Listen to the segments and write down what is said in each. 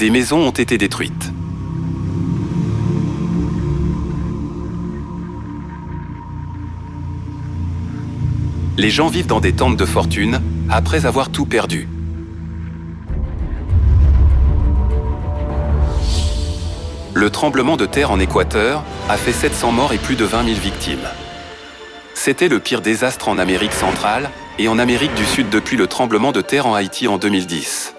Des maisons ont été détruites. Les gens vivent dans des tentes de fortune après avoir tout perdu. Le tremblement de terre en Équateur a fait 700 morts et plus de 20 000 victimes. C'était le pire désastre en Amérique centrale et en Amérique du Sud depuis le tremblement de terre en Haïti en 2010.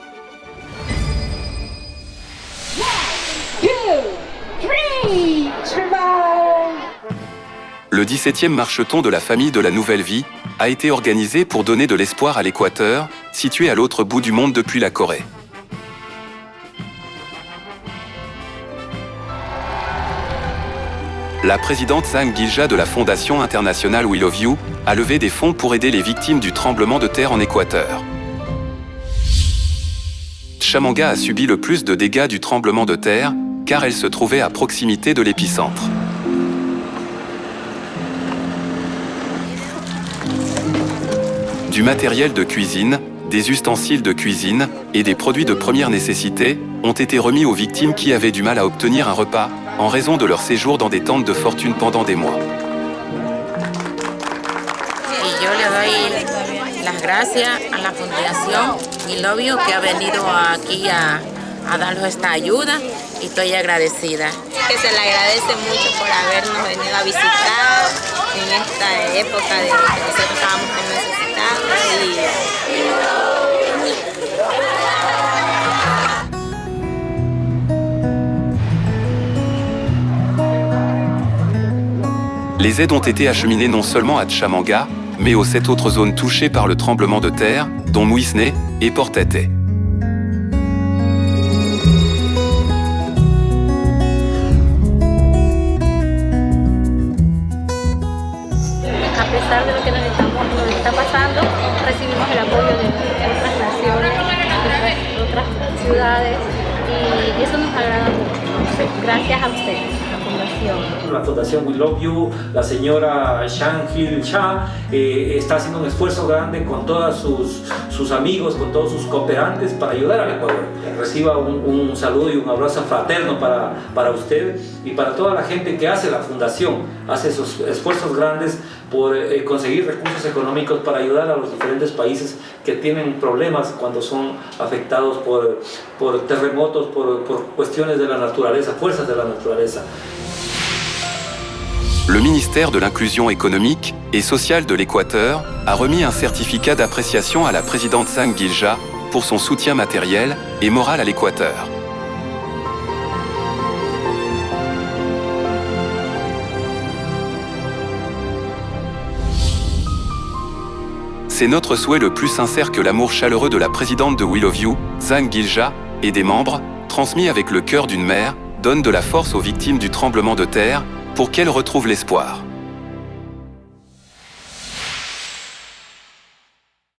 Le 17e marcheton de la famille de la Nouvelle Vie a été organisé pour donner de l'espoir à l'Équateur, situé à l'autre bout du monde depuis la Corée. La présidente Zhang Gilja de la Fondation internationale We Love You a levé des fonds pour aider les victimes du tremblement de terre en Équateur. Tchamanga a subi le plus de dégâts du tremblement de terre car elle se trouvait à proximité de l'épicentre. Du matériel de cuisine, des ustensiles de cuisine et des produits de première nécessité ont été remis aux victimes qui avaient du mal à obtenir un repas en raison de leur séjour dans des tentes de fortune pendant des mois. Yo le doy las gracias a la Fundación We Love You que ha venido aquí a darnos esta ayuda y estoy agradecida. Que se le agradece mucho por habernos venido a visitar en esta época de que nosotros estábamos tan necesitados Les aides ont été acheminées non seulement à Tchamanga, mais aux 7 autres zones touchées par le tremblement de terre, dont Muisne et Portete. A pesar de lo que nos está pasando, recibimos el apoyo de otras naciones, de otras ciudades y eso nos agrada mucho. Gracias a ustedes, la Fundación. La Fundación We Love You, la señora Zhang Gilja está haciendo un esfuerzo grande con todos sus amigos, con todos sus cooperantes para ayudar al Ecuador. Reciba un saludo y un abrazo fraterno para usted y para toda la gente que hace la Fundación, hace esos esfuerzos grandes por conseguir recursos económicos para ayudar a los diferentes países que tienen problemas cuando son afectados por terremotos, por cuestiones de la naturaleza, fuerzas de la naturaleza. Le ministère de l'Inclusion économique et sociale de l'Équateur a remis un certificat d'appréciation à la présidente Zhang Gilja pour son soutien matériel et moral à l'Équateur. C'est notre souhait le plus sincère que l'amour chaleureux de la présidente de We Love You, Zhang Gilja, et des membres, transmis avec le cœur d'une mère, donne de la force aux victimes du tremblement de terre pour qu'elles retrouvent l'espoir.